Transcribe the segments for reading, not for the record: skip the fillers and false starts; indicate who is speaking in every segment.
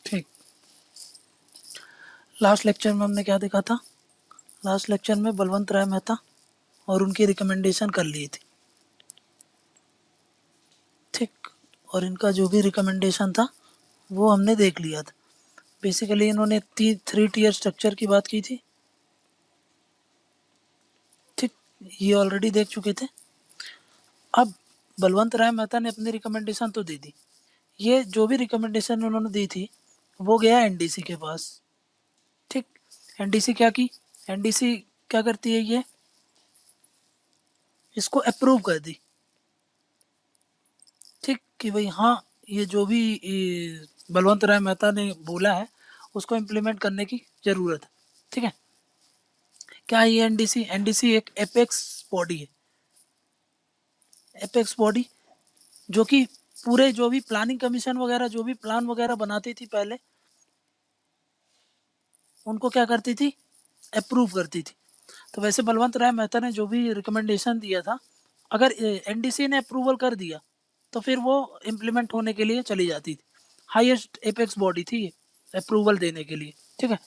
Speaker 1: ठीक, last lecture में हमने क्या देखा था? लास्ट लेक्चर में बलवंत राय मेहता और उनकी रिकमेंडेशन कर ली थी। ठीक, और इनका जो भी रिकमेंडेशन था वो हमने देख लिया था। बेसिकली इन्होंने 3 टियर स्ट्रक्चर की बात की थी। ठीक, ये ऑलरेडी देख चुके थे। अब बलवंत राय मेहता ने अपनी रिकमेंडेशन तो दे दी, ये जो भी रिकमेंडेशन उन्होंने दी थी वो गया एनडीसी के पास। ठीक, एनडीसी क्या की? एनडीसी क्या करती है? ये इसको अप्रूव कर दी। ठीक, कि भाई हाँ, ये जो भी बलवंत राय मेहता ने बोला है उसको इम्प्लीमेंट करने की ज़रूरत है। ठीक है, क्या है ये एनडीसी? एनडीसी एक एपेक्स बॉडी है। एपेक्स बॉडी जो कि पूरे जो भी प्लानिंग कमीशन वगैरह जो भी प्लान वगैरह बनाती थी पहले, उनको क्या करती थी? अप्रूव करती थी। तो वैसे बलवंत राय मेहता ने जो भी रिकमेंडेशन दिया था, अगर एनडीसी ने अप्रूवल कर दिया तो फिर वो इम्प्लीमेंट होने के लिए चली जाती थी। हाईएस्ट एपेक्स बॉडी थी ये अप्रूवल देने के लिए। ठीक है,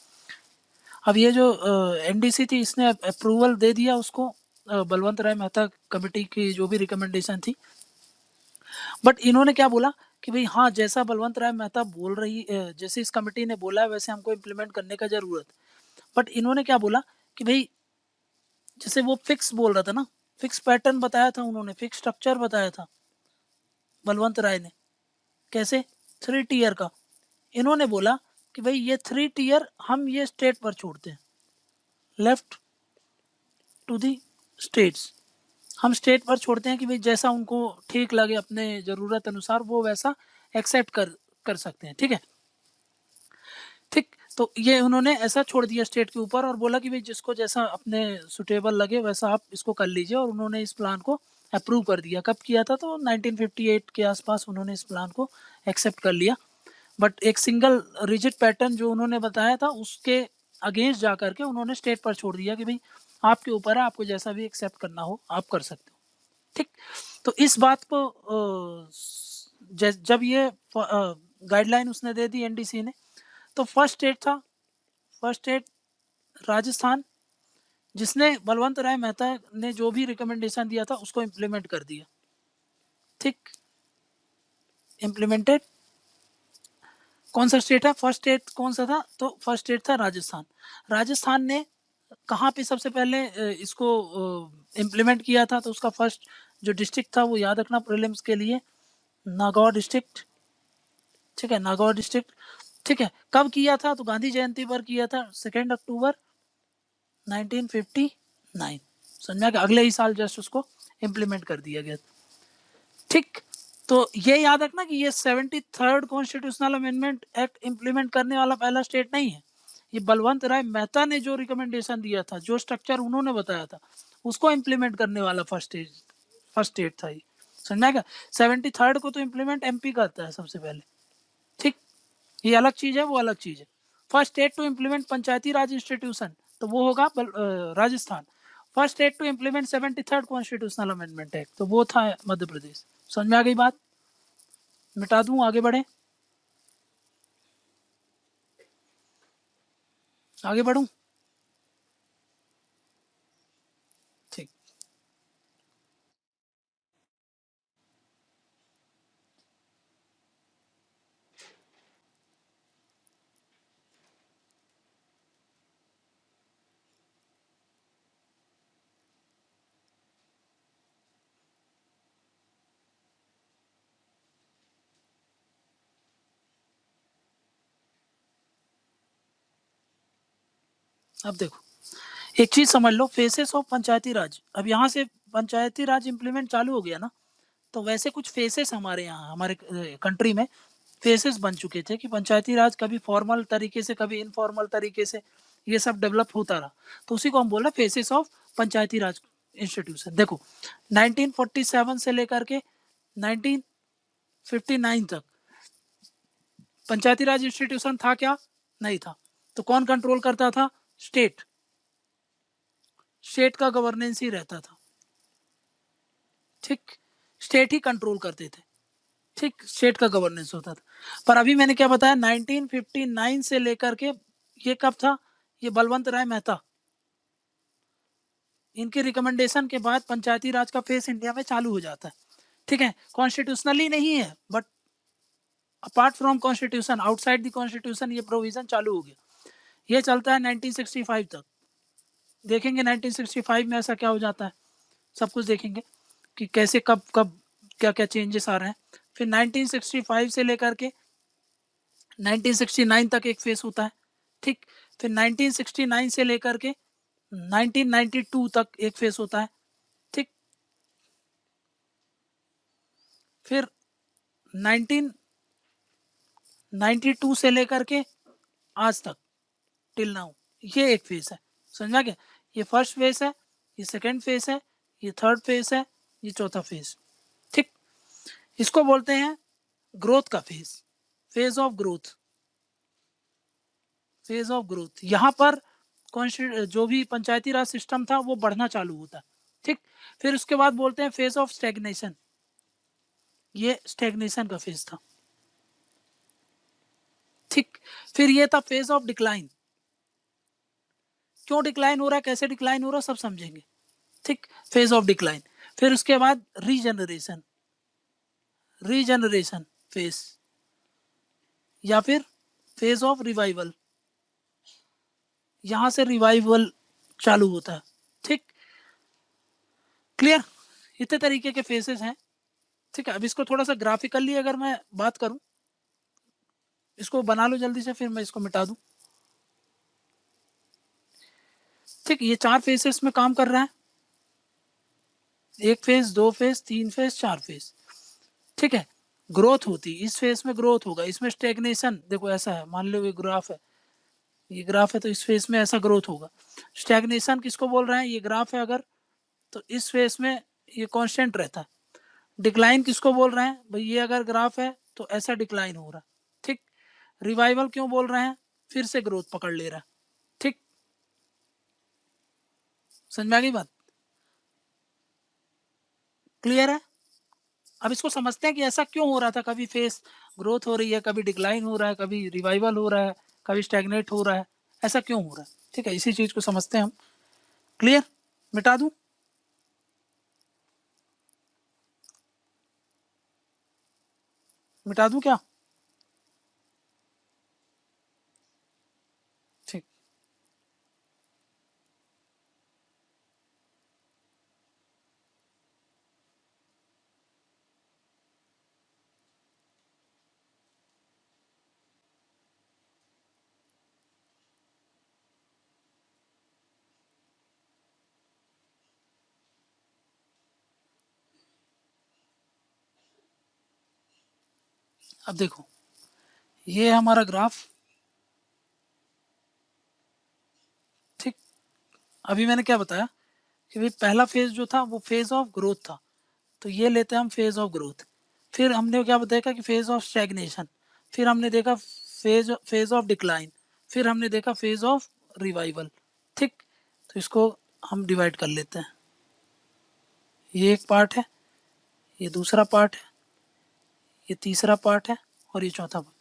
Speaker 1: अब ये जो एनडीसी थी इसने अप्रूवल दे दिया उसको, बलवंत राय मेहता कमेटी की जो भी रिकमेंडेशन थी। बट इन्होंने क्या बोला कि भाई हाँ, जैसा बलवंत राय मेहता बोल रही, जैसे इस कमेटी ने बोला है वैसे हमको इम्प्लीमेंट करने का ज़रूरत। बट इन्होंने क्या बोला कि भाई जैसे वो फिक्स बोल रहा था ना, फिक्स पैटर्न बताया था उन्होंने, फिक्स स्ट्रक्चर बताया था बलवंत राय ने। कैसे? 3 टियर का। इन्होंने बोला कि भाई ये 3 टियर हम ये स्टेट पर छोड़ते हैं, लेफ्ट टू दी स्टेट्स। हम स्टेट पर छोड़ते हैं कि भाई जैसा उनको ठीक लगे अपने ज़रूरत अनुसार वो वैसा एक्सेप्ट कर सकते हैं। ठीक है, ठीक, तो ये उन्होंने ऐसा छोड़ दिया स्टेट के ऊपर और बोला कि भाई जिसको जैसा अपने सुटेबल लगे वैसा आप इसको कर लीजिए, और उन्होंने इस प्लान को अप्रूव कर दिया। कब किया था? तो 1958 के आसपास उन्होंने इस प्लान को एक्सेप्ट कर लिया। बट एक सिंगल रिजिड पैटर्न जो उन्होंने बताया था उसके अगेंस्ट जा करके उन्होंने स्टेट पर छोड़ दिया कि भाई आपके ऊपर है, आपको जैसा भी एक्सेप्ट करना हो आप कर सकते हो। ठीक, तो इस बात को जब ये गाइडलाइन उसने दे दी एनडीसी ने, तो फर्स्ट स्टेट था, फर्स्ट स्टेट राजस्थान, जिसने बलवंत राय मेहता ने जो भी रिकमेंडेशन दिया था उसको इम्प्लीमेंट कर दिया। ठीक, इम्प्लीमेंटेड। कौन सा स्टेट है? फर्स्ट स्टेट कौन सा था? तो फर्स्ट स्टेट था राजस्थान। राजस्थान ने कहाँ पे सबसे पहले इसको इम्प्लीमेंट किया था? तो उसका फर्स्ट जो डिस्ट्रिक्ट था वो याद रखना प्रीलिम्स के लिए, नागौर डिस्ट्रिक्ट। ठीक है, नागौर डिस्ट्रिक्ट। ठीक है, कब किया था? तो गांधी जयंती पर किया था, 2 अक्टूबर 1959। समझ में? अगले ही साल जस्ट उसको इम्प्लीमेंट कर दिया गया। ठीक, तो ये याद रखना कि ये 73rd constitutional amendment act implement करने वाला पहला स्टेट नहीं है। ये बलवंत राय मेहता ने जो रिकमेंडेशन दिया था, जो स्ट्रक्चर उन्होंने बताया था, उसको इम्प्लीमेंट करने वाला फर्स्ट स्टेट था ये। समझ में आएगा? 73rd को तो इम्प्लीमेंट एमपी करता है सबसे पहले। ठीक, ये अलग चीज है, वो अलग चीज है। First state to implement Panchayati Raj institution तो वो होगा Rajasthan. First state to implement 73rd constitutional amendment act तो वो था मध्य प्रदेश। समझ में आ गई बात? मिटा दूं, आगे बढ़े? आगे बढ़ूं? ठीक, अब देखो एक चीज समझ लो, फेसेस ऑफ पंचायती राज। अब यहाँ से पंचायती राज इम्प्लीमेंट चालू हो गया ना, तो वैसे कुछ फेसेस हमारे यहाँ, हमारे कंट्री में फेसेस बन चुके थे कि पंचायती राज कभी फॉर्मल तरीके से, कभी इनफॉर्मल तरीके से ये सब डेवलप होता रहा। तो उसी को हम बोल रहे faces of Panchayati Raj institution. देखो 1947 से लेकर के 1959 तक पंचायती राज इंस्टीट्यूशन था क्या? नहीं था। तो कौन कंट्रोल करता था? स्टेट। स्टेट का गवर्नेंस ही रहता था। ठीक, स्टेट ही कंट्रोल करते थे, ठीक, स्टेट का गवर्नेंस होता था। पर अभी मैंने क्या बताया, 1959 से लेकर के, ये कब था, ये बलवंत राय मेहता, इनके रिकमेंडेशन के बाद पंचायती राज का फेस इंडिया में चालू हो जाता है, ठीक है। कॉन्स्टिट्यूशनली नहीं है, but apart from constitution, outside the constitution ये प्रोविजन चालू हो गया। ये चलता है 1965 तक। देखेंगे 1965 में ऐसा क्या हो जाता है, सब कुछ देखेंगे कि कैसे कब कब क्या क्या चेंजेस आ रहे हैं। फिर 1965 से लेकर के 1969 तक एक फेस होता है, ठीक। फिर 1969 से लेकर के 1992 तक एक फेस होता है, ठीक। फिर 1992 से लेकर के आज तक टिल नाउ ये एक फेस है, समझ में गया। ये फर्स्ट फेस है, ये सेकंड फेस है, ये थर्ड फेस है, ये चौथा फेस, ठीक। इसको बोलते हैं ग्रोथ का phase, phase of growth, phase of growth. यहाँ पर जो भी पंचायती राज सिस्टम था वो बढ़ना चालू होता है, ठीक। फिर उसके बाद बोलते हैं फेज ऑफ स्टेगनेशन, ये स्टेगनेशन का फेज था, ठीक। फिर ये था फेज ऑफ डिक्लाइन, क्यों डिक्लाइन हो रहा है, कैसे डिक्लाइन हो रहा है, सब समझेंगे, ठीक। Phase of decline. फिर उसके बाद रीजनरेशन, रीजनरेशन फेज, या फिर फेज ऑफ रिवाइवल, यहां से रिवाइवल चालू होता है, ठीक। क्लियर, इतने तरीके के फेसेस हैं, ठीक है। अब इसको थोड़ा सा ग्राफिकली अगर मैं बात करूं, इसको बना लो जल्दी से, फिर मैं इसको मिटा दूं, ठीक। ये 4 फेसेस में काम कर रहा है, 1 फेज, 2 फेज, 3 फेज, 4 फेज, ठीक है। ग्रोथ होती, इस फेज में ग्रोथ होगा, इसमें स्टेगनेशन, देखो ऐसा है, मान लो ये ग्राफ है, ये ग्राफ है, तो इस फेज में ऐसा ग्रोथ होगा। स्टेगनेशन किसको बोल रहे हैं, ये ग्राफ है अगर, तो इस फेज में ये कांस्टेंट रहता है। डिक्लाइन किसको बोल रहे हैं भाई, ये अगर ग्राफ है तो ऐसा डिक्लाइन हो रहा है, ठीक। रिवाइवल क्यों बोल रहे हैं, फिर से ग्रोथ पकड़ ले रहा है, ठीक। समझ में आ गई बात, क्लियर है। अब इसको समझते हैं कि ऐसा क्यों हो रहा था, कभी फेस ग्रोथ हो रही है, कभी डिक्लाइन हो रहा है, कभी रिवाइवल हो रहा है, कभी स्टैग्नेट हो रहा है, ऐसा क्यों हो रहा है, ठीक है। इसी चीज को समझते हैं हम, क्लियर। मिटा दूं, मिटा दूं क्या, ठीक। अब देखो, ये है हमारा ग्राफ, ठीक। अभी मैंने क्या बताया कि भाई पहला फेज जो था वो फेज ऑफ ग्रोथ था, तो ये लेते हैं हम फेज ऑफ ग्रोथ। फिर हमने क्या देखा कि फेज ऑफ स्टैग्नेशन, फिर हमने देखा फेज फेज ऑफ डिक्लाइन, फिर हमने देखा फेज ऑफ रिवाइवल, ठीक। तो इसको हम डिवाइड कर लेते हैं, ये एक पार्ट है, ये दूसरा पार्ट है, ये तीसरा पार्ट है, और ये चौथा पार्ट।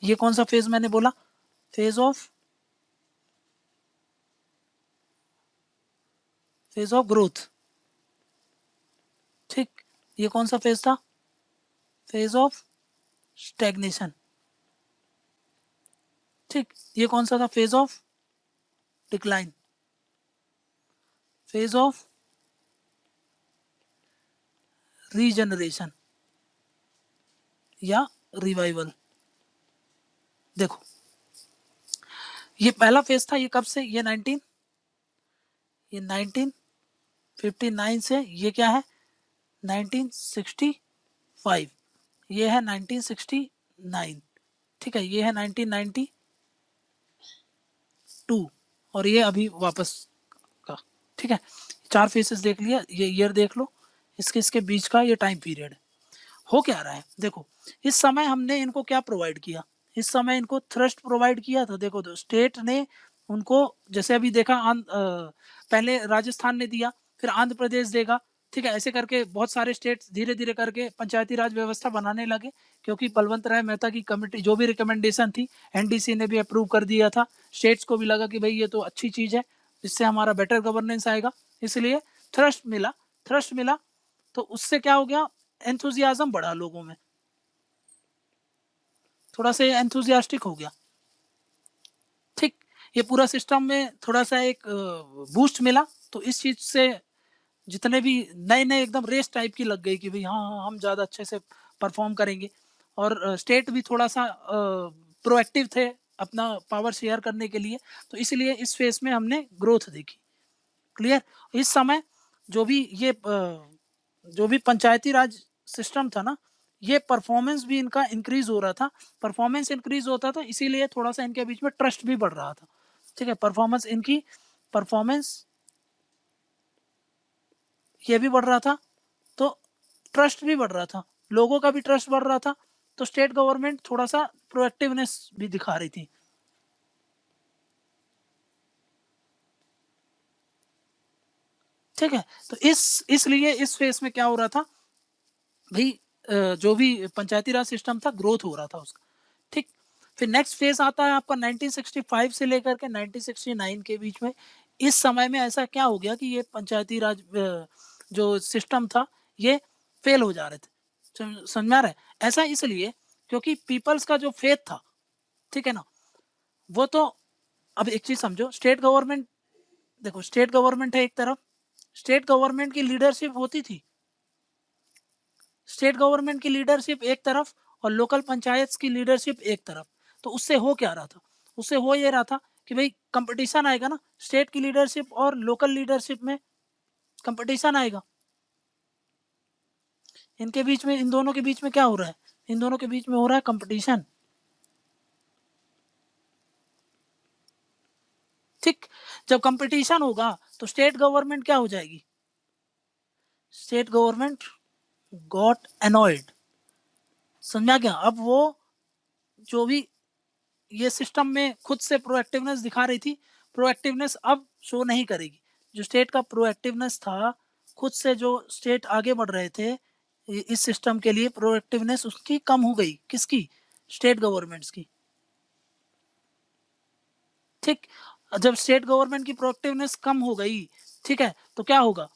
Speaker 1: ये कौन सा फेज मैंने बोला, फेज ऑफ ग्रोथ, ठीक। ये कौन सा फेज था, फेज ऑफ स्टैग्नेशन, ठीक। ये कौन सा था, phase of decline, phase of regeneration या रिवाइवल। देखो, ये पहला फेज था, ये कब से, ये 1959 से, ये क्या है 1965, ये है 1969, ठीक है। ये है 1992, और ये अभी वापस का, ठीक है। 4 फेसेस देख लिया, ये ईयर देख लो, इसके इसके बीच का ये टाइम पीरियड है। हो क्या रहा है, देखो इस समय हमने इनको क्या प्रोवाइड किया, इस समय इनको थ्रस्ट प्रोवाइड किया था। देखो तो स्टेट ने उनको, जैसे अभी देखा पहले राजस्थान ने दिया, फिर आंध्र प्रदेश देगा, ठीक है, ऐसे करके बहुत सारे स्टेट्स धीरे-धीरे करके पंचायती राज व्यवस्था बनाने लगे, क्योंकि बलवंत राय मेहता की कमिटी जो भी रिकमेंडेशन थी, एनडीसी ने भी अप्रूव कर दिया था। स्टेट्स को भी लगा कि भई ये तो अच्छी चीज़ है, इससे हमारा बेटर गवर्नेंस आएगा, इसलिए थ्रस्ट मिला, तो उससे क्या हो गया, एंथुसियाज़्म बढ़ा लोगों में, थोड़ा सा एंथुसियास्टिक हो गया। ठीक, ये पूरा सिस्टम में थोड़ा-सा एक बूस्ट मिला, तो इस चीज़ से जितने भी नए-नए एकदम रेस टाइप की लग गई कि भई हाँ, हाँ, हम ज़्यादा अच्छे से परफ़ॉर्म करेंगे, और स्टेट भी थोड़ा-सा प्रोएक्टिव थे अपना पावर शेयर करने के लिए, तो इसलिए इस फ़ेज़ में हमने ग्रोथ देखी। क्लियर? इस समय जो भी ये जो भी पंचायती राज सिस्टम था ना, ये परफ़ॉर्मेंस भी इनका इंक्रीज़ हो रहा था। परफ़ॉर्मेंस इंक्रीज़ होता था, इसीलिए थोड़ा-सा इनके बीच में ट्रस्ट भी बढ़ रहा था। ठीक है? परफ़ॉर्मेंस ये भी बढ़ रहा था, तो ट्रस्ट भी बढ़ रहा था, लोगों का भी ट्रस्ट बढ़ रहा था, तो स्टेट गवर्नमेंट थोड़ा-सा प्रोएक्टिवनेस भी दिखा रही थी। ठीक है? तो इसलिए इस फ़ेज़ में क्या हो रहा था, भई जो भी पंचायती राज सिस्टम था, ग्रोथ हो रहा था उसका। ठीक? फिर नेक्स्ट फ़ेज़ आता है आपका 1965 से लेकर के 1969 के बीच में। इस समय में ऐसा क्या हो गया कि ये पंचायती राज जो सिस्टम था, ये फ़ेल हो जा रहे थे। समझ में आ रहा है? ऐसा इसलिए क्योंकि पीपल्स का जो फ़ेथ था, ठीक है ना? वो तो, अब एक चीज़ समझो, स्टेट गवर्नमेंट, देखो स्टेट गवर्नमेंट है एक तरफ, स्टेट गवर्नमेंट की लीडरशिप होती थी, स्टेट गवर्नमेंट की लीडरशिप एक तरफ और लोकल पंचायत की लीडरशिप एक तरफ। तो उससे हो क्या रहा था? उससे हो ये रहा था कि भई कॉम्पिटिशन आएगा ना, स्टेट की लीडरशिप और लोकल लीडरशिप में कॉम्पिटिशन आएगा। इनके बीच में, इन दोनों के बीच में क्या हो रहा है? इन दोनों के बीच में हो रहा है कॉम्पिटिशन। ठीक? जब कॉम्पिटिशन होगा तो स्टेट गवर्नमेंट क्या हो जाएगी? State government got annoyed. समझ में आ गया? अब वो जो भी ये सिस्टम में खुद से प्रोएक्टिवनेस दिखा रही थी, प्रोएक्टिवनेस अब शो नहीं करेगी। जो स्टेट का प्रोएक्टिवनेस था, खुद से जो स्टेट आगे बढ़ रहे थे इस सिस्टम के लिए, प्रोएक्टिवनेस उसकी कम हो गई। किसकी? स्टेट गवर्नमेंट्स की। ठीक? जब स्टेट गवर्नमेंट की प्रोएक्टिवनेस कम हो गई, ठीक है, तो क्या होगा?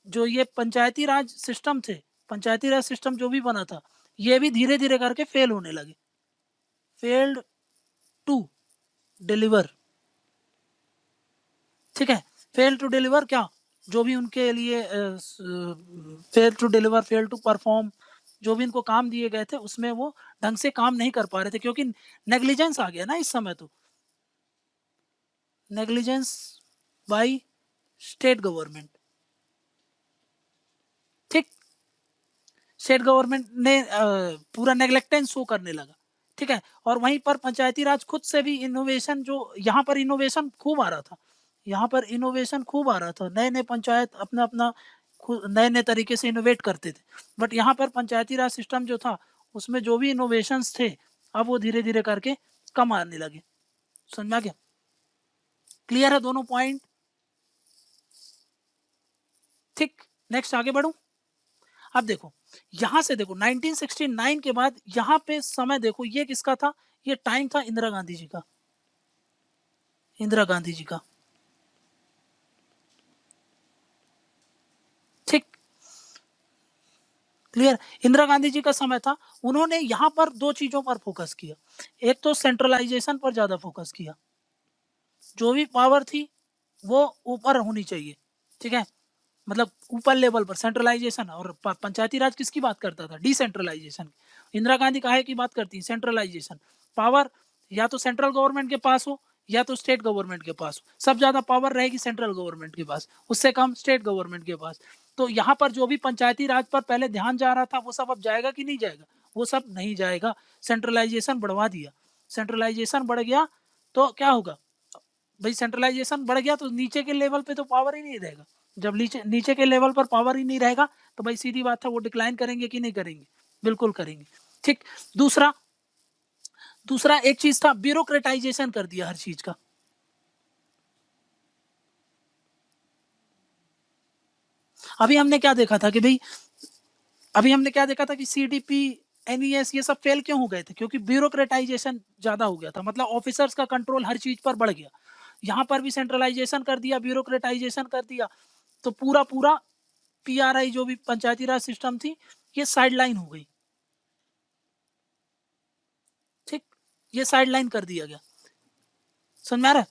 Speaker 1: जो ये पंचायती राज सिस्टम थे, पंचायती राज सिस्टम जो भी बना था, ये भी धीरे-धीरे करके फेल होने लगे। Failed to deliver. ठीक है? फेल टू डिलीवर क्या? जो भी उनके लिए fail to deliver, fail to perform, जो भी इनको काम दिए गए थे, उसमें वो ढंग से काम नहीं कर पा रहे थे, क्योंकि नेग्लिजेंस आ गया ना इस समय तो। Negligence by state government. ठीक? स्टेट गवर्नमेंट ने पूरा नेग्लेक्टेंस शो करने लगा। ठीक है? और वहीं पर पंचायती राज खुद से भी इनोवेशन, जो यहाँ पर इनोवेशन खूब आ रहा था। यहाँ पर इनोवेशन खूब आ रहा था। नए-नए पंचायत अपना-अपना नए-नए तरीके से इनोवेट करते थे। बट यहाँ पर पंचायती राज सिस्टम जो था, उसमें जो भी इनोवेशंस थे, अब वो धीरे-धीरे करके कम आने लगे। समझ में आ गया? क्लियर है दोनों पॉइंट? ठीक? नेक्स्ट आगे बढ़ूँ? अब देखो, यहाँ से देखो 1969 के बाद यहाँ पे समय देखो, ये किसका था? ये टाइम था इंदिरा गांधी जी का। इंदिरा गांधी जी का। ठीक? क्लियर? इंदिरा गांधी जी का समय था। उन्होंने यहाँ पर 2 चीज़ों पर फ़ोकस किया। एक तो सेंट्रलाइज़ेशन पर ज़्यादा फ़ोकस किया। जो भी पावर थी, वो ऊपर होनी चाहिए। ठीक है? मतलब ऊपर लेवल पर सेंट्रलाइज़ेशन, और पंचायती राज किसकी बात करता था? डिसेंट्रलाइज़ेशन। इंदिरा गांधी काहे की बात करती हैं? सेंट्रलाइज़ेशन। पावर या तो सेंट्रल गवर्नमेंट के पास हो, या तो स्टेट गवर्नमेंट के पास हो। सब ज़्यादा पावर रहेगी सेंट्रल गवर्नमेंट के पास, उससे कम स्टेट गवर्नमेंट के पास। तो यहाँ पर जो भी पंचायती राज पर पहले ध्यान जा रहा था, वो सब अब जाएगा कि नहीं जाएगा? वो सब नहीं जाएगा। सेंट्रलाइज़ेशन बढ़वा दिया। सेंट्रलाइज़ेशन बढ़ गया तो क्या होगा? भाई सेंट्रलाइज़ेशन बढ़ गया तो नीचे के लेवल पे तो पावर ही नहीं रहेगा। जब नीचे नीचे के लेवल पर पावर ही नहीं रहेगा, तो भाई सीधी बात है, वो डिक्लाइन करेंगे कि नहीं करेंगे? बिल्कुल करेंगे। ठीक? दूसरा दूसरा एक चीज़ था, ब्यूरोक्रेटाइज़ेशन कर दिया हर चीज़ का। अभी हमने क्या देखा था कि भाई, अभी हमने क्या देखा था कि सीडीपी, एनईएस ये सब फेल क्यों हो गए थे? क्योंकि ब्यूरोक्रेटाइजेशन ज्यादा हो गया था, मतलब ऑफिसर्स का कंट्रोल हर चीज पर बढ़ गया। यहाँ पर भी सेंट्रलाइजेशन कर दिया, ब्यूरोक्रेटाइजेशन कर दिया, तो पूरा पूरा पीआरआई जो भी पंचायती राज सिस्टम थी ये साइडलाइन हो गई। ठीक, ये साइडलाइन कर दिया गया, समझ में आ रहा है?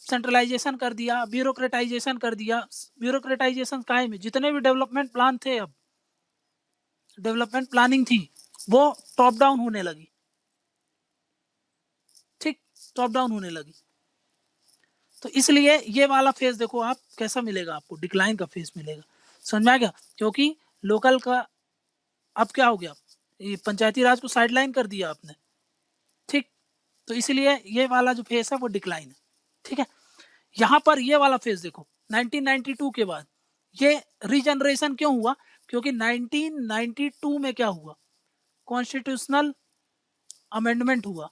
Speaker 1: सेंट्रलाइजेशन कर दिया, ब्यूरोक्रेटाइजेशन कर दिया। ब्यूरोक्रेटाइजेशन काहे में? जितने भी डेवलपमेंट प्लान थे, अब डेवलपमेंट प्लानिंग थी वो टॉप डाउन होने लगी। ठीक, टॉप डाउन होने लगी। तो इसलिए ये वाला फेज देखो आप कैसा मिलेगा आपको, डिक्लाइन का फेज मिलेगा। समझ में आ गया? क्योंकि लोकल का अब क्या हो गया, ये पंचायती राज को साइडलाइन कर दिया आपने। ठीक, तो इसलिए ये वाला जो फेज है वो डिक्लाइन है। ठीक है, यहाँ पर ये वाला फेज देखो 1992 के बाद ये रीजनरेशन क्यों हुआ? क्योंकि 1992 में क्या हुआ, कॉन्स्टिट्यूशनल अमेंडमेंट हुआ।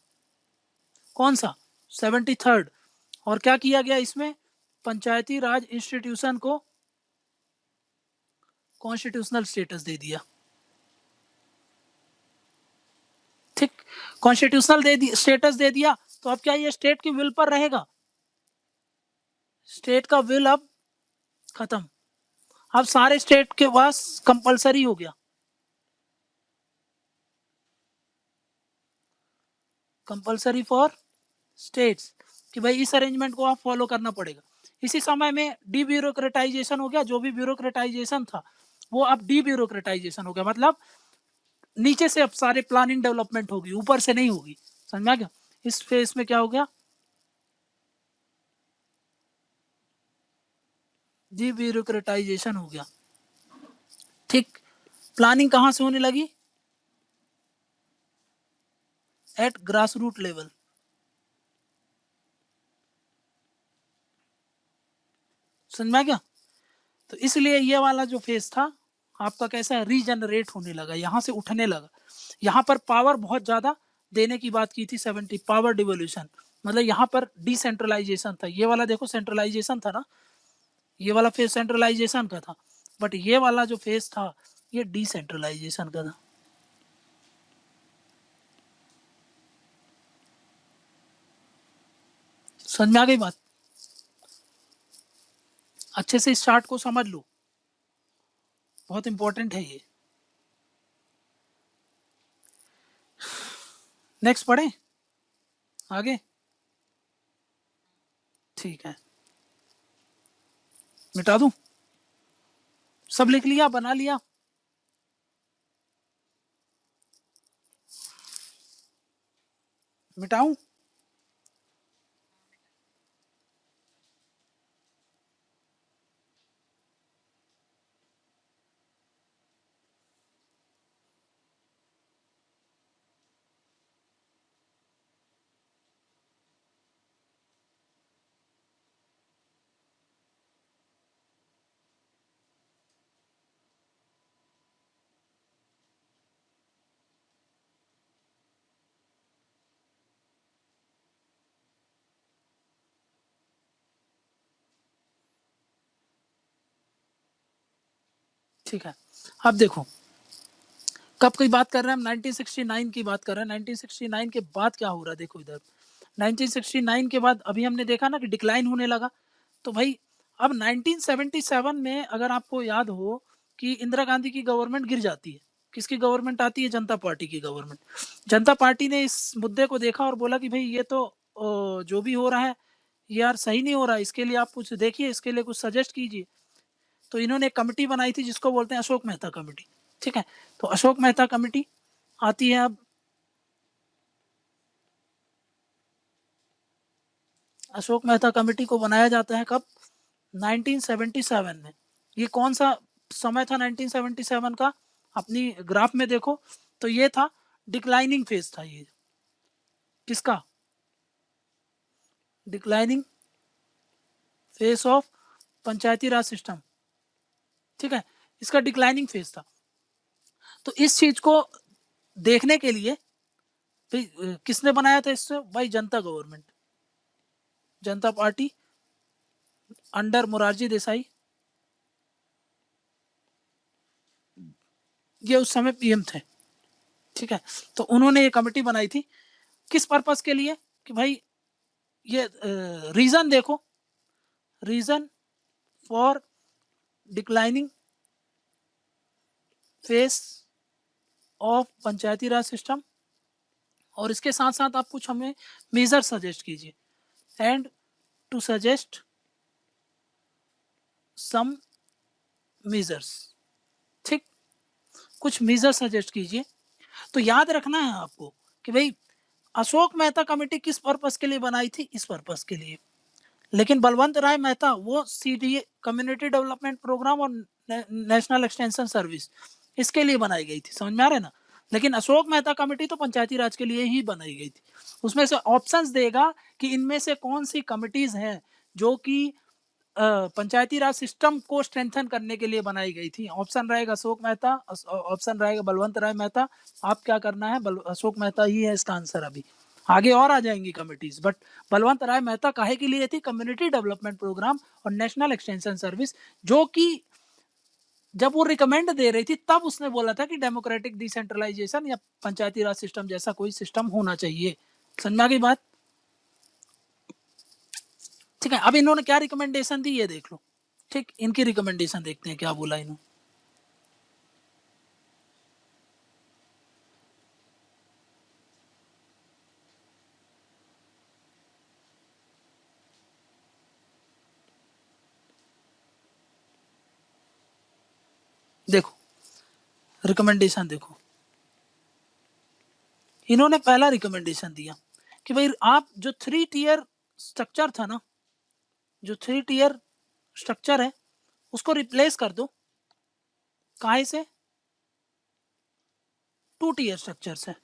Speaker 1: कौन सा? 73rd। और क्या किया गया इसमें? पंचायती राज इंस्टीट्यूशन को कॉन्स्टिट्यूशनल स्टेटस दे दिया। ठीक, कॉन्स्टिट्यूशनल स्टेटस दे दिया, तो अब क्या ये स्टेट की विल पर रहेगा? स्टेट का विल अब खत्म, अब सारे स्टेट के पास कंपलसरी हो गया, कंपलसरी फॉर स्टेट्स कि भाई इस अरेंजमेंट को आप फॉलो करना पड़ेगा। इसी समय में डी ब्यूरोक्रेटाइजेशन हो गया, जो भी ब्यूरोक्रेटाइजेशन था वो अब डी ब्यूरोक्रेटाइजेशन हो गया, मतलब नीचे से अब सारे प्लानिंग डेवलपमेंट होगी, ऊपर से नहीं होगी। समझ में आ गया? इस फेज में क्या हो गया, डी ब्यूरोक्रेटाइजेशन हो गया। ठीक, प्लानिंग कहां से होने लगी? At grass root level. समझ में आ गया? तो इसलिए ये वाला जो फेज था आपका कैसा है, रीजनरेट होने लगा, यहाँ से उठने लगा। यहाँ पर पावर बहुत ज़्यादा देने की बात की थी 70, पावर डिवोल्यूशन, मतलब यहाँ पर डिसेंट्रलाइजेशन था। ये वाला देखो सेंट्रलाइजेशन था ना, ये वाला फेज सेंट्रलाइजेशन का था, बट ये वाला जो फेज था ये डिसेंट्रलाइजेशन का था। समझ में आ गई बात? अच्छे से इस चार्ट को समझ लो, बहुत इंपॉर्टेंट है ये। नेक्स्ट पढ़े आगे? ठीक है, मिटा दूं? सब लिख लिया, बना लिया? मिटाऊं? ठीक है, अब देखो कब की बात कर रहे हैं हम, 1969 की बात कर रहे हैं। 1969 के बाद क्या हो रहा है देखो इधर, 1969 के बाद अभी हमने देखा ना कि डिक्लाइन होने लगा। तो भाई अब 1977 में अगर आपको याद हो कि इंदिरा गांधी की गवर्नमेंट गिर जाती है, किसकी गवर्नमेंट आती है? जनता पार्टी की गवर्नमेंट। जनता पार्टी ने इस मुद्दे को देखा और बोला कि भाई ये तो जो भी हो रहा है ये यार सही नहीं हो रहा है, इसके लिए आप कुछ देखिए, इसके लिए कुछ सजेस्ट कीजिए। तो इन्होंने एक कमेटी बनाई थी जिसको बोलते हैं अशोक मेहता कमेटी। ठीक है, तो अशोक मेहता कमेटी आती है अब। अशोक मेहता कमेटी को बनाया जाता है कब? 1977 में। ये कौन सा समय था 1977 का? अपनी ग्राफ में देखो तो ये था डिक्लाइनिंग फेज था ये। किसका? Declining phase of Panchayati Raj system. ठीक है, इसका डिक्लाइनिंग फेज था। तो इस चीज को देखने के लिए किसने बनाया था इससे? भाई जनता गवर्नमेंट, जनता पार्टी अंडर मोरारजी देसाई ये उस समय पीएम थे, ठीक है। तो उन्होंने ये कमेटी बनाई थी किस पर्पस के लिए कि भाई ये रीजन देखो, reason for declining face of Panchayati Raj system, और इसके साथ साथ आप कुछ हमें मेजर सजेस्ट कीजिए, and to suggest some measures, ठीक, कुछ मेजर सजेस्ट कीजिए। तो याद रखना है आपको कि भाई अशोक मेहता कमेटी किस पर्पस के लिए बनाई थी, इस पर्पस के लिए, लेकिन बलवंत राय मेहता वो सीडीए कम्युनिटी डेवलपमेंट प्रोग्राम और नेशनल एक्सटेंशन सर्विस इसके लिए बनाई गई थी, समझ में आ रहा है ना। लेकिन अशोक मेहता कमेटी तो पंचायती राज के लिए ही बनाई गई थी। उसमें से ऑप्शंस देगा कि इनमें से कौन सी कमिटीज हैं जो कि पंचायती राज सिस्टम को स्ट्रेंथन करने के लिए बनाई गई थी। ऑप्शन रहेगा अशोक मेहता, ऑप्शन रहेगा बलवंत राय मेहता। आप क्या करना है, अशोक मेहता ही है इसका आंसर। अभी आगे और आ जाएंगी कमिटीज, बट बलवंत राय मेहता काहे के लिए थी, कम्युनिटी डेवलपमेंट प्रोग्राम और नेशनल एक्सटेंशन सर्विस, जो कि जब वो रिकमेंड दे रही थी तब उसने बोला था कि डेमोक्रेटिक डिसेंट्रलाइजेशन या पंचायती राज सिस्टम जैसा कोई सिस्टम होना चाहिए। समझ में आ गई बात, ठीक है। अब इन्होंने क्या रिकमेंडेशन दी ये देख लो, ठीक, इनकी रिकमेंडेशन देखते हैं क्या बोला इन्होंने। देखो रिकमेंडेशन देखो, इन्होंने पहला रिकमेंडेशन दिया कि भाई आप जो 3 टियर स्ट्रक्चर था ना, जो 3 टियर स्ट्रक्चर है उसको रिप्लेस कर दो, काहे से, 2 टियर स्ट्रक्चर से।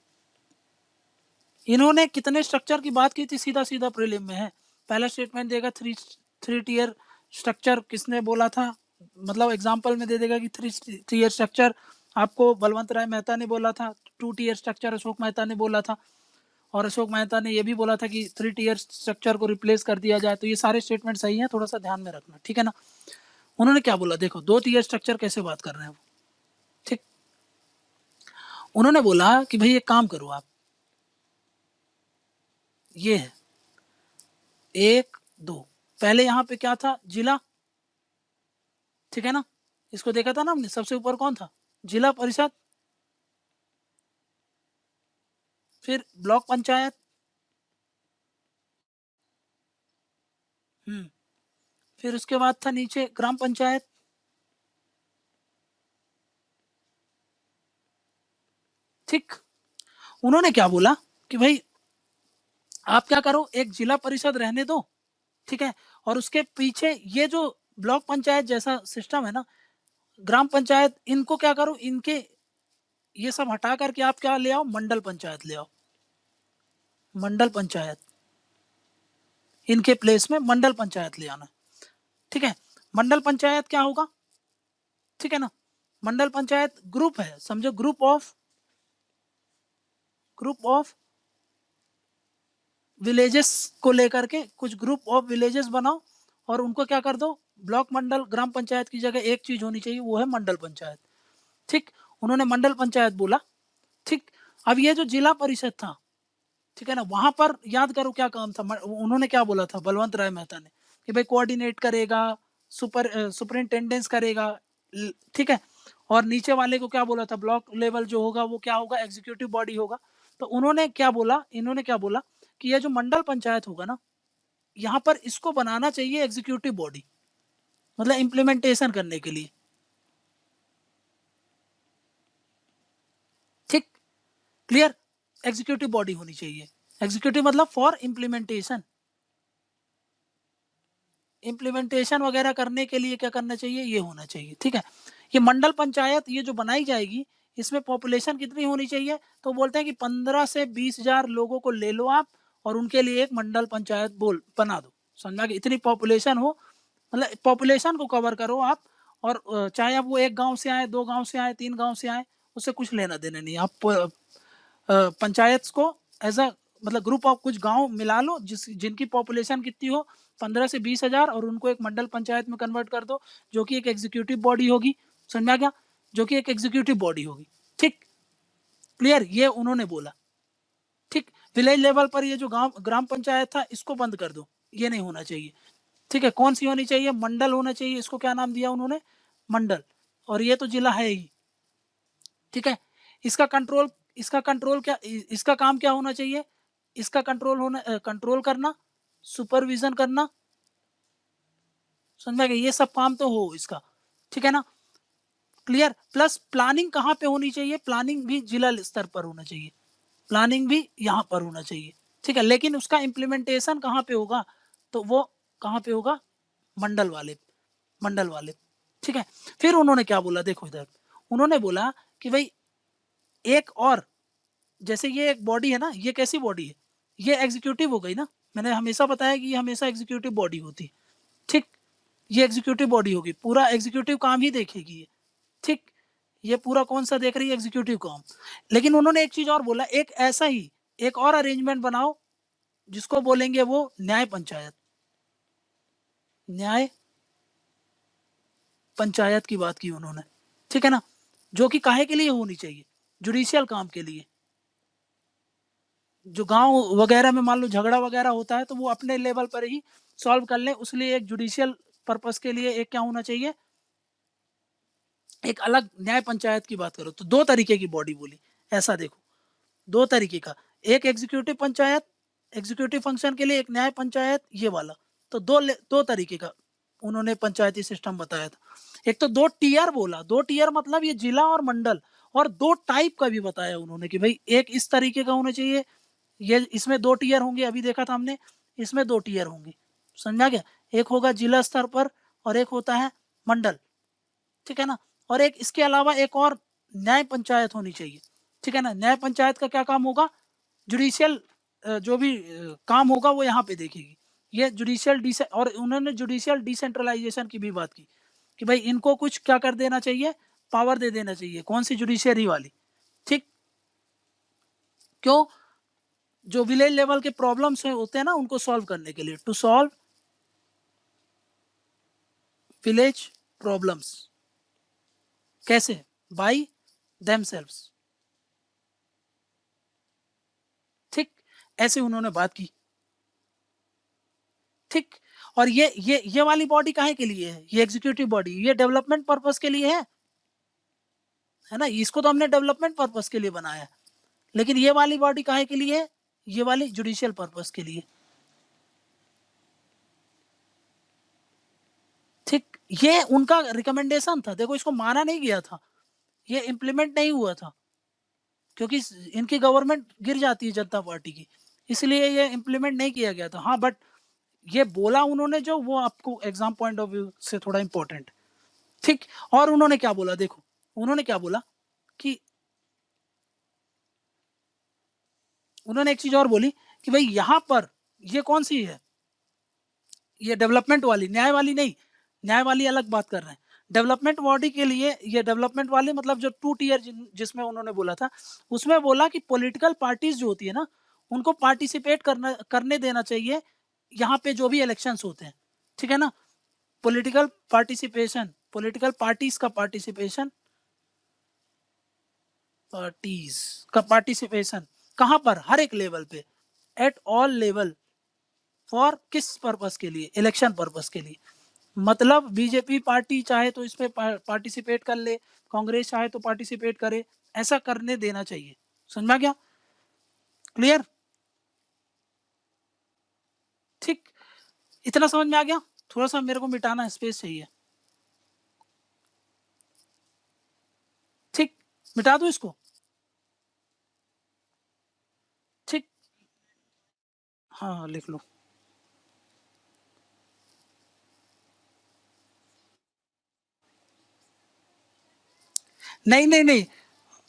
Speaker 1: इन्होंने कितने स्ट्रक्चर की बात की थी, सीधा सीधा प्रीलिम में है। पहला स्टेटमेंट देगा 3 टियर स्ट्रक्चर किसने बोला था, मतलब एग्जांपल में दे देगा कि 3 टियर स्ट्रक्चर आपको बलवंत राय मेहता ने बोला था, 2 टियर स्ट्रक्चर अशोक मेहता ने बोला था, और अशोक मेहता ने यह भी बोला था कि 3 टियर स्ट्रक्चर को रिप्लेस कर दिया जाए। तो ये सारे स्टेटमेंट सही हैं, थोड़ा सा ध्यान में रखना, ठीक है ना। उन्होंने क्या बोला देखो, 2 टियर स्ट्रक्चर कैसे बात कर रहे हैं वो, ठीक। उन्होंने बोला कि भाई एक काम करो आप, ये है 1 2, पहले यहाँ पे क्या था, जिला, ठीक है ना, इसको देखा था ना हमने, सबसे ऊपर कौन था, जिला परिषद, फिर ब्लॉक पंचायत, फिर उसके बाद था नीचे ग्राम पंचायत, ठीक। उन्होंने क्या बोला कि भाई आप क्या करो, एक जिला परिषद रहने दो, ठीक है, और उसके पीछे ये जो ब्लॉक पंचायत जैसा सिस्टम है ना, ग्राम पंचायत, इनको क्या करो, इनके ये सब हटा करके आप क्या ले आओ, मंडल पंचायत ले आओ, मंडल पंचायत, इनके प्लेस में मंडल पंचायत ले आना, ठीक है। मंडल पंचायत क्या होगा, ठीक है ना, मंडल पंचायत ग्रुप है, समझो, ग्रुप ऑफ विलेजेस को लेकर के कुछ ग्रुप ऑफ विलेजेस बनाओ, और उनको क्या कर दो, ब्लॉक मंडल ग्राम पंचायत की जगह एक चीज होनी चाहिए, वो है मंडल पंचायत, ठीक। उन्होंने मंडल पंचायत बोला, ठीक। अब ये जो जिला परिषद था, ठीक है ना, वहां पर याद करो क्या काम था, उन्होंने क्या बोला था बलवंत राय मेहता ने कि भाई कोऑर्डिनेट करेगा, सुपरिंटेंडेंस करेगा, ठीक है। और नीचे वाले को क्या बोला था, ब्लॉक लेवल जो होगा वो क्या होगा, एग्जीक्यूटिव बॉडी होगा। तो उन्होंने क्या बोला, इन्होंने क्या बोला कि ये जो मंडल पंचायत होगा ना, यहाँ पर इसको बनाना चाहिए एग्जीक्यूटिव बॉडी, मतलब इम्प्लीमेंटेशन करने के लिए, ठीक, क्लियर, एग्जीक्यूटिव बॉडी होनी चाहिए। एग्जीक्यूटिव मतलब फॉर इम्प्लीमेंटेशन, इम्प्लीमेंटेशन वगैरह करने के लिए क्या करना चाहिए, ये होना चाहिए, ठीक है। ये मंडल पंचायत ये जो बनाई जाएगी, इसमें पॉपुलेशन कितनी होनी चाहिए, तो बोलते हैं कि 15 से 20,000 लोगों को ले लो आप, और उनके लिए एक मंडल पंचायत बना दो, समझा कि इतनी पॉपुलेशन हो, मतलब पॉपुलेशन को कवर करो आप। और चाहे अब वो 1 गांव से आए, 2 गांव से आए, 3 गांव से आए, उससे कुछ लेना देना नहीं। आप पंचायत को एज अ मतलब ग्रुप ऑफ कुछ गांव मिला लो जिनकी पॉपुलेशन कितनी हो, 15 से 20,000, और उनको एक मंडल पंचायत में कन्वर्ट कर दो, जो कि एक एग्जीक्यूटिव बॉडी होगी, समझ में आ गया। जो कि एक एग्जीक्यूटिव बॉडी होगी। ठीक, क्लियर, ये उन्होंने बोला। ठीक, विलेज लेवल पर ये जो गांव ग्राम पंचायत था इसको बंद कर दो, ये नहीं होना चाहिए। ठीक है, कौन सी होनी चाहिए? मंडल होना चाहिए। इसको क्या नाम दिया उन्होंने? मंडल। और ये तो जिला है ही। ठीक है, इसका कंट्रोल क्या, इसका काम क्या होना चाहिए? इसका कंट्रोल करना, सुपरविजन करना, समझ में गया? ये सब काम तो हो इसका। ठीक है ना, क्लियर। प्लस प्लानिंग कहाँ पे होनी चाहिए? प्लानिंग भी जिला स्तर पर होना चाहिए, प्लानिंग भी यहाँ पर होना चाहिए। ठीक है, लेकिन उसका इम्प्लीमेंटेशन कहाँ पे होगा? तो वो कहाँ पे होगा? मंडल वाले। ठीक है, फिर उन्होंने क्या बोला, देखो इधर उन्होंने बोला कि भाई एक और, जैसे ये एक बॉडी है ना, ये कैसी बॉडी है? ये एग्जीक्यूटिव हो गई ना। मैंने हमेशा बताया कि ये हमेशा एग्जीक्यूटिव बॉडी होती है। ठीक, ये एग्जीक्यूटिव बॉडी होगी, पूरा एग्जीक्यूटिव काम ही देखेगी ये। ठीक, ये पूरा कौन सा देख रही है? एग्जीक्यूटिव काम। लेकिन उन्होंने एक चीज और बोला, एक ऐसा ही एक और अरेंजमेंट बनाओ जिसको बोलेंगे वो न्याय पंचायत। न्याय पंचायत की बात की उन्होंने। ठीक है ना, जो कि काहे के लिए होनी चाहिए? जुडिशियल काम के लिए। जो गांव वगैरह में मान लो झगड़ा वगैरह होता है तो वो अपने लेवल पर ही सॉल्व कर ले, उसलिए एक जुडिशियल पर्पस के लिए एक क्या होना चाहिए? एक अलग न्याय पंचायत की बात करो तो दो तरीके की बॉडी बोली। ऐसा देखो, दो तरीके का, एक एग्जीक्यूटिव पंचायत, एग्जीक्यूटिव फंक्शन के लिए, एक न्याय पंचायत, ये वाला। तो दो तरीके का उन्होंने पंचायती सिस्टम बताया था। एक तो दो टीयर बोला, दो टीयर मतलब ये जिला और मंडल, और दो टाइप का भी बताया उन्होंने कि भाई एक इस तरीके का होना चाहिए, ये इसमें दो टीयर होंगे, अभी देखा था हमने, इसमें दो टीयर होंगे। समझा गया? एक होगा जिला स्तर पर और एक होता है मंडल। ठीक है ना, और एक इसके अलावा एक और न्याय पंचायत होनी चाहिए। ठीक है ना, न्याय पंचायत का क्या काम होगा? जुडिशियल जो भी काम होगा वो यहाँ पे देखेगी। ये जुडिशियल और उन्होंने जुडिशियल डिसेंट्रलाइजेशन की भी बात की कि भाई इनको कुछ क्या कर देना चाहिए? पावर दे देना चाहिए। कौन सी? जुडिशियरी वाली। ठीक, क्यों? जो विलेज लेवल के प्रॉब्लम्स होते हैं ना उनको सॉल्व करने के लिए, टू सॉल्व विलेज प्रॉब्लम्स। कैसे? By themselves. ठीक, ऐसे उन्होंने बात की। ठीक, और ये वाली बॉडी काहे के लिए है? ये एग्जीक्यूटिव बॉडी ये डेवलपमेंट पर्पस के लिए है ना, इसको तो हमने डेवलपमेंट पर्पस के लिए बनाया। लेकिन ये वाली बॉडी काहे के लिए है? ये वाली जुडिशियल पर्पस के लिए। ठीक, ये उनका रिकमेंडेशन था। देखो, इसको माना नहीं गया था, ये इम्प्लीमेंट नहीं हुआ था, क्योंकि इनकी गवर्नमेंट गिर जाती है जनता पार्टी की, इसलिए ये इम्प्लीमेंट नहीं किया गया था। हाँ, बट ये बोला उन्होंने जो, वो आपको एग्जाम पॉइंट ऑफ व्यू से थोड़ा इंपॉर्टेंट। ठीक, और उन्होंने क्या बोला, देखो उन्होंने क्या बोला कि उन्होंने एक चीज और बोली कि भाई यहाँ पर ये कौन सी है? ये डेवलपमेंट वाली, न्याय वाली नहीं। न्याय वाली अलग बात कर रहे हैं। डेवलपमेंट बॉडी के लिए ये डेवलपमेंट वाले मतलब जो टू टीयर जिसमें उन्होंने बोला था, उसमें बोला कि पॉलिटिकल पार्टीज जो होती है ना उनको पार्टिसिपेट करने देना चाहिए यहाँ पे जो भी इलेक्शंस होते हैं। ठीक है ना, पॉलिटिकल पार्टिसिपेशन, पॉलिटिकल पार्टीज का पार्टिसिपेशन, पार्टीज का पार्टिसिपेशन कहाँ पर? हर एक लेवल पे, एट ऑल लेवल। फॉर किस पर्पस के लिए? इलेक्शन पर्पस के लिए। मतलब बीजेपी पार्टी चाहे तो इसमें पार्टिसिपेट कर ले, कांग्रेस चाहे तो पार्टिसिपेट करे, ऐसा करने देना चाहिए। समझ में गया? क्लियर? ठीक, इतना समझ में आ गया? थोड़ा सा मेरे को मिटाना स्पेस चाहिए। ठीक, मिटा दो इसको। ठीक, हाँ लिख लो। नहीं नहीं नहीं,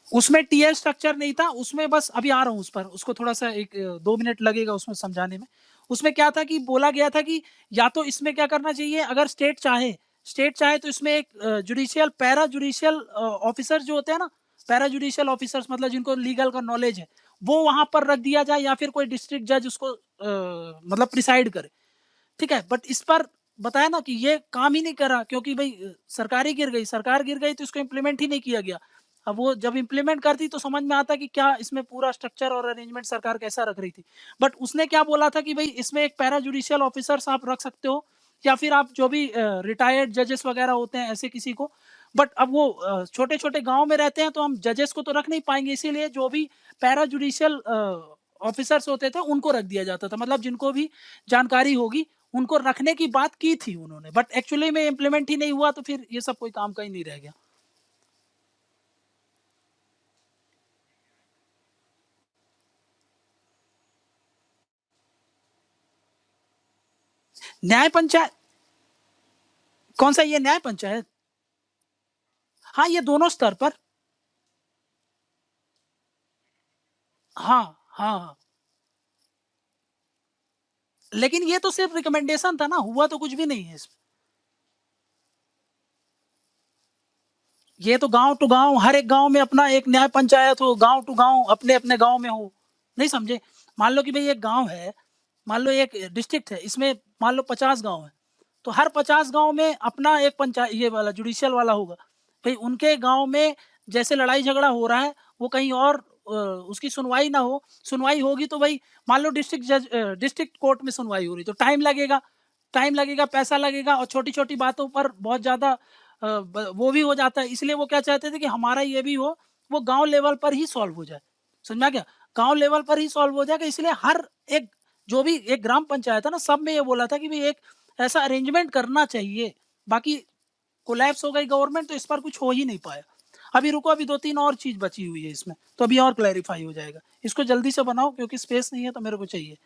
Speaker 1: उसमें टीयर स्ट्रक्चर नहीं था, उसमें बस अभी आ रहा हूँ उस पर, उसको थोड़ा सा एक 2 मिनट लगेगा उसमें समझाने में। उसमें क्या था कि बोला गया था कि या तो इसमें क्या करना चाहिए, अगर स्टेट चाहे तो इसमें एक जुडिशियल पैरा जुडिशियल ऑफिसर जो होते हैं ना, पैरा जुडिशियल ऑफिसर्स मतलब जिनको लीगल का नॉलेज है, वो वहां पर रख दिया जाए, या फिर कोई डिस्ट्रिक्ट जज उसको मतलब प्रिसाइड करे। ठीक है, बट इस पर बताया ना कि ये काम ही नहीं करा, क्योंकि भाई सरकार ही गिर गई, सरकार गिर गई तो इसको इम्प्लीमेंट ही नहीं किया गया। अब वो जब इम्प्लीमेंट करती तो समझ में आता कि क्या इसमें पूरा स्ट्रक्चर और अरेंजमेंट सरकार कैसा रख रही थी। बट उसने क्या बोला था कि भाई इसमें एक पैरा जुडिशियल ऑफिसर्स आप रख सकते हो, या फिर आप जो भी रिटायर्ड जजेस वगैरह होते हैं ऐसे किसी को। बट अब वो छोटे छोटे गांव में रहते हैं तो हम जजेस को तो रख नहीं पाएंगे, इसीलिए जो भी पैरा जुडिशियल ऑफिसर्स होते थे उनको रख दिया जाता था, मतलब जिनको भी जानकारी होगी उनको रखने की बात की थी उन्होंने। बट एक्चुअली में इम्प्लीमेंट ही नहीं हुआ, तो फिर ये सब कोई काम का ही नहीं रह गया। न्याय पंचायत कौन सा, ये न्याय पंचायत? हाँ, ये दोनों स्तर पर। हाँ हाँ हाँ। लेकिन ये तो सिर्फ रिकमेंडेशन था ना, हुआ तो कुछ भी नहीं है इसमें। ये तो गांव टू गांव, हर एक गांव में अपना एक न्याय पंचायत हो, गांव टू गांव अपने अपने गांव में हो। नहीं समझे? मान लो कि भाई एक गांव है, मान लो एक डिस्ट्रिक्ट है, इसमें मान लो 50 गांव है, तो हर 50 गांव में अपना एक पंचायत ये वाला जुडिशियल वाला होगा। भाई उनके गांव में जैसे लड़ाई झगड़ा हो रहा है, वो कहीं और उसकी सुनवाई ना हो, सुनवाई होगी तो भाई मान लो डिस्ट्रिक्ट जज डिस्ट्रिक्ट कोर्ट में सुनवाई हो रही तो टाइम लगेगा, टाइम लगेगा, पैसा लगेगा, और छोटी छोटी बातों पर बहुत ज्यादा वो भी हो जाता है। इसलिए वो क्या चाहते थे कि हमारा ये भी हो, वो गांव लेवल पर ही सॉल्व हो जाए। समझ में आ गया? गांव लेवल पर ही सॉल्व हो जाएगा, इसलिए हर एक जो भी एक ग्राम पंचायत है ना, सब में ये बोला था कि भाई एक ऐसा अरेंजमेंट करना चाहिए। बाकी कोलैप्स हो गई गवर्नमेंट तो इस पर कुछ हो ही नहीं पाया। अभी रुको, अभी 2-3 और चीज बची हुई है इसमें, तो अभी और क्लैरिफाई हो जाएगा। इसको जल्दी से बनाओ क्योंकि स्पेस नहीं है तो मेरे को चाहिए।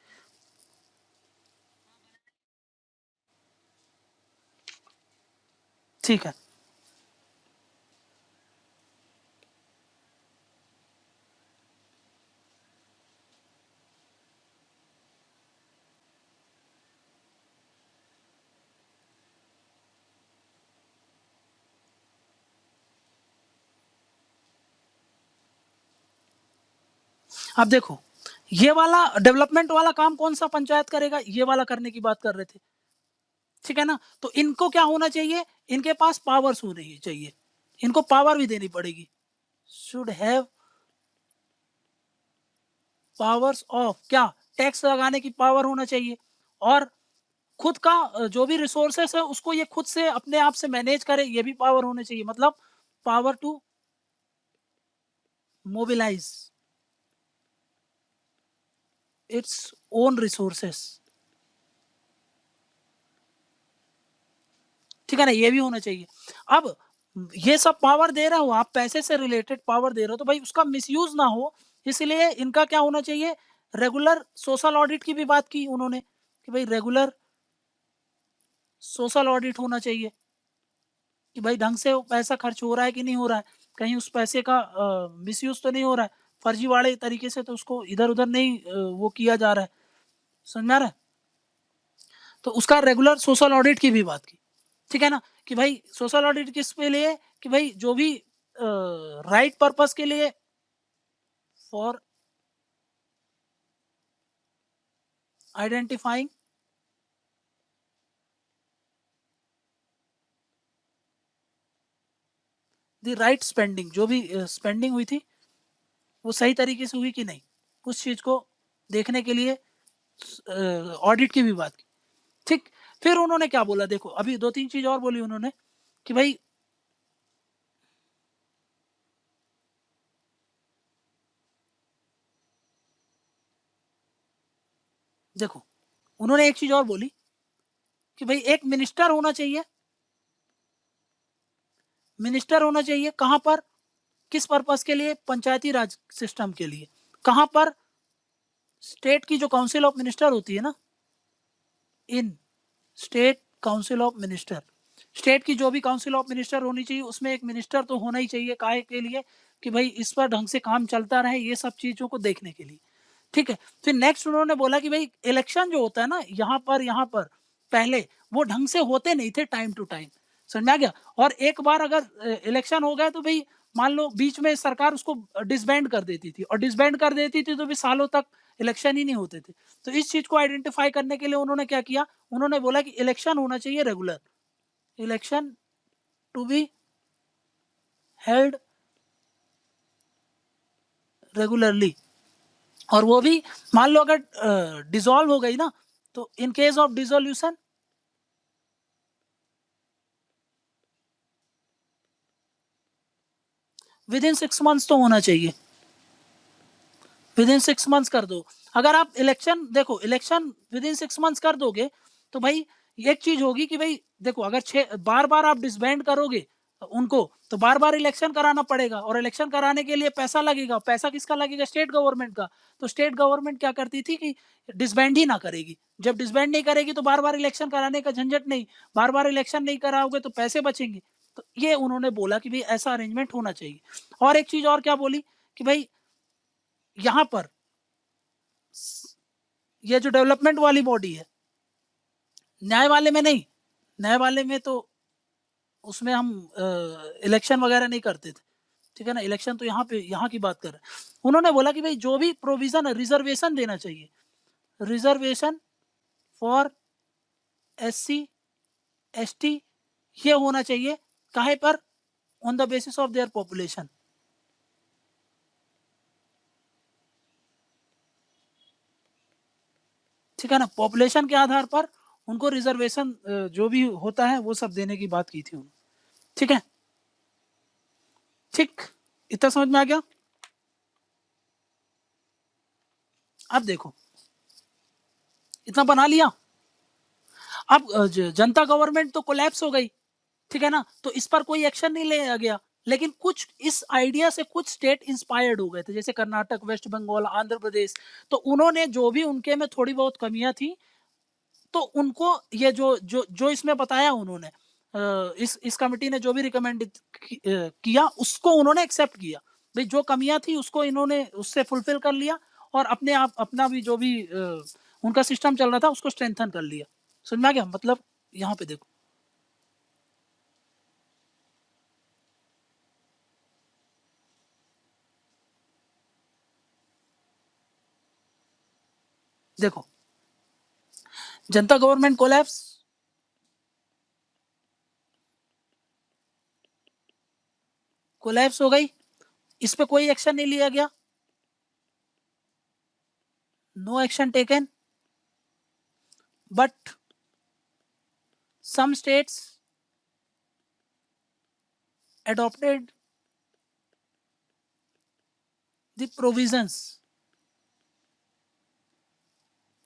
Speaker 1: ठीक है। अब देखो, ये वाला डेवलपमेंट वाला काम कौन सा पंचायत करेगा, ये वाला करने की बात कर रहे थे। ठीक है ना? तो इनको क्या होना चाहिए, इनके पास पावर्स होनी चाहिए, इनको पावर भी देनी पड़ेगी। शुड हैव पावर्स ऑफ क्या, टैक्स लगाने की पावर होना चाहिए, और खुद का जो भी रिसोर्सेस है उसको ये खुद से अपने आप से मैनेज करे, ये भी पावर होने चाहिए। मतलब power to mobilise its own resources. ठीक है ना? ये भी होना चाहिए। अब ये सब पावर दे रहे हो आप, पैसे से रिलेटेड पावर दे रहे हो, तो भाई उसका मिसयूज ना हो, इसलिए इनका क्या होना चाहिए, रेगुलर सोशल ऑडिट की भी बात की उन्होंने कि भाई रेगुलर सोशल ऑडिट होना चाहिए कि भाई ढंग से पैसा खर्च हो रहा है कि नहीं हो रहा है, कहीं उस पैसे का मिसयूज तो नहीं हो रहा है, फर्जीवाड़े तरीके से तो उसको इधर उधर नहीं वो किया जा रहा है। समझ में आ रहा है? तो उसका रेगुलर सोशल ऑडिट की भी बात की। ठीक है ना? कि भाई सोशल ऑडिट किस पे लिए, कि भाई जो भी राइट पर्पस के लिए, for identifying the right spending, जो भी स्पेंडिंग हुई थी वो सही तरीके से हुई कि नहीं, उस चीज को देखने के लिए ऑडिट की भी बात की। ठीक। फिर उन्होंने क्या बोला, देखो अभी 2-3 चीज और बोली उन्होंने कि भाई देखो, उन्होंने एक चीज और बोली कि भाई एक मिनिस्टर होना चाहिए, मिनिस्टर होना चाहिए कहां पर, किस पर्पस के लिए, पंचायती राज सिस्टम के लिए। कहां पर, स्टेट की जो काउंसिल ऑफ मिनिस्टर होती है ना, इन state council of minister, state की जो भी काउंसिल ऑफ मिनिस्टर होनी चाहिए उसमें एक मिनिस्टर तो होना ही चाहिए, काहे के लिए, कि भाई इस पर ढंग से काम चलता रहे, ये सब चीजों को देखने के लिए। ठीक है। फिर नेक्स्ट उन्होंने बोला कि भाई इलेक्शन जो होता है ना, यहाँ पर पहले वो ढंग से होते नहीं थे टाइम टू टाइम। समझ में आ गया? और एक बार अगर इलेक्शन हो गया तो भाई मान लो बीच में सरकार उसको डिसबैंड कर देती थी, और डिसबैंड कर देती थी तो भी सालों तक इलेक्शन ही नहीं होते थे। तो इस चीज को आइडेंटिफाई करने के लिए उन्होंने क्या किया, उन्होंने बोला कि इलेक्शन होना चाहिए regular, election to be held regularly. और वो भी मान लो अगर डिसॉल्व हो गई ना, तो in case of dissolution with in 6 months तो होना चाहिए, विद इन 6 मंथ्स कर दो। अगर आप इलेक्शन देखो, इलेक्शन विद इन 6 मंथ्स कर दोगे तो भाई एक चीज होगी कि भाई देखो, अगर बार बार आप डिसबैंड करोगे उनको, तो बार बार इलेक्शन कराना पड़ेगा, और इलेक्शन कराने के लिए पैसा लगेगा। पैसा किसका लगेगा? स्टेट गवर्नमेंट का। तो स्टेट गवर्नमेंट क्या करती थी कि डिसबैंड ही ना करेगी। जब डिसबैंड नहीं करेगी तो बार बार इलेक्शन कराने का झंझट नहीं, बार बार इलेक्शन नहीं कराओगे तो पैसे बचेंगे। तो ये उन्होंने बोला कि भाई ऐसा अरेंजमेंट होना चाहिए। और एक चीज और क्या बोली कि भाई यहां पर ये जो डेवलपमेंट वाली बॉडी है, न्याय वाले में नहीं, न्याय वाले में तो उसमें हम इलेक्शन वगैरह नहीं करते थे, ठीक है ना। इलेक्शन तो यहाँ पे, यहाँ की बात कर रहे हैं। उन्होंने बोला कि भाई जो भी प्रोविजन, रिजर्वेशन देना चाहिए, रिजर्वेशन फॉर SC ST, ये होना चाहिए काहे पर? On the basis of their population, ठीक है ना। पॉपुलेशन के आधार पर उनको रिजर्वेशन जो भी होता है वो सब देने की बात की थी उन्होंने, ठीक है। ठीक, इतना समझ में आ गया। अब देखो, इतना बना लिया। अब जनता गवर्नमेंट तो कोलैप्स हो गई, ठीक है ना, तो इस पर कोई एक्शन नहीं लिया गया। लेकिन कुछ इस आइडिया से कुछ स्टेट इंस्पायर्ड हो गए थे, जैसे कर्नाटक, वेस्ट बंगाल, आंध्र प्रदेश। तो उन्होंने जो भी उनके में थोड़ी बहुत कमियां थी, तो उनको ये जो जो जो इसमें बताया उन्होंने, इस कमेटी ने जो भी रिकमेंड किया उसको उन्होंने एक्सेप्ट किया। भाई जो कमियां थी उसको इन्होंने उससे फुलफिल कर लिया, और अपने आप अपना भी जो भी उनका सिस्टम चल रहा था उसको स्ट्रेंथन कर लिया। समझ में आ गया मतलब? यहाँ पे देखो, देखो जनता गवर्नमेंट कोलैप्स, कोलैप्स हो गई, इस पे कोई एक्शन नहीं लिया गया, no action taken. But some states adopted the provisions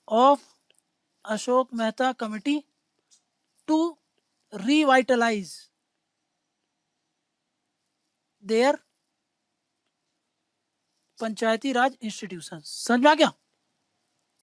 Speaker 1: of Ashok Mehta Committee to revitalize their Panchayati Raj institution. समझ में आ गया?